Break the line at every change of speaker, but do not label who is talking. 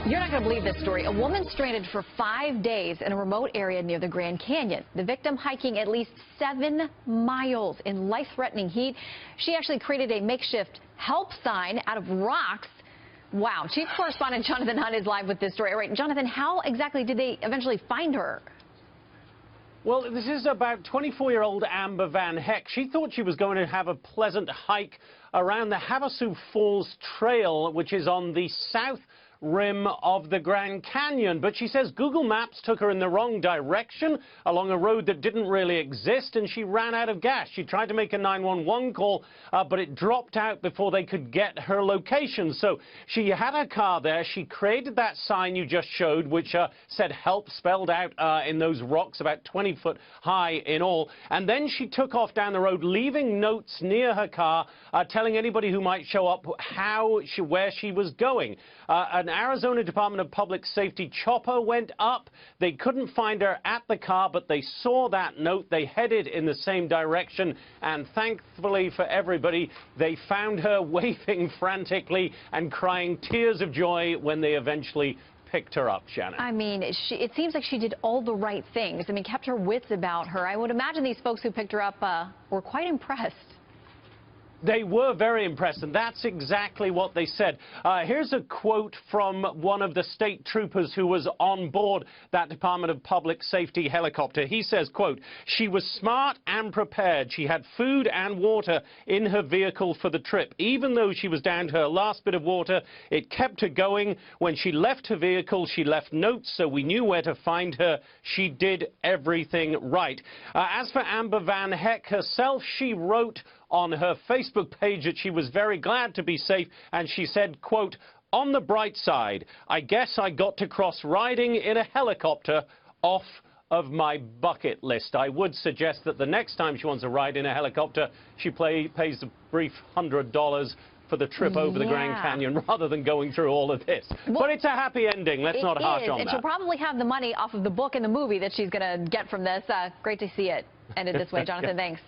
You're not going to believe this story. A woman stranded for 5 days in a remote area near the Grand Canyon. The victim hiking at least 7 miles in life-threatening heat. She actually created a makeshift help sign out of rocks. Wow. Chief Correspondent Jonathan Hunt is live with this story. All right, Jonathan, how exactly did they eventually find her?
Well, this is about 24-year-old Amber Van Heck. She thought she was going to have a pleasant hike around the Havasu Falls Trail, which is on the south rim of the Grand Canyon, but she says Google Maps took her in the wrong direction along a road that didn't really exist, and she ran out of gas. She tried to make a 911 call, but it dropped out before they could get her location. So she had her car there. She created that sign you just showed, which said help spelled out in those rocks about 20 foot high in all, and then she took off down the road, leaving notes near her car telling anybody who might show up where she was going. An Arizona Department of Public Safety chopper went up. They couldn't find her at the car, but they saw that note. They headed in the same direction, and thankfully for everybody, they found her waving frantically and crying tears of joy when they eventually picked her up, Shannon.
I mean, it seems like she did all the right things. I mean, kept her wits about her. I would imagine these folks who picked her up were quite impressed.
They were very impressed, and that's exactly what they said. Here's a quote from one of the state troopers who was on board that Department of Public Safety helicopter. He says, quote, "She was smart and prepared. She had food and water in her vehicle for the trip. Even though she was down to her last bit of water, it kept her going. When she left her vehicle, she left notes so we knew where to find her. She did everything right." As for Amber Van Heck herself, she wrote on her Facebook page that she was very glad to be safe, and she said, quote, "On the bright side, I guess I got to cross riding in a helicopter off of my bucket list." I would suggest that the next time she wants to ride in a helicopter, she pays a brief $100 for the trip over the Grand Canyon rather than going through all of this.
Well,
but it's a happy ending. Let's not harsh on
and
that.
She'll probably have the money off of the book and the movie that she's going to get from this. Great to see it ended this way. Jonathan, thanks.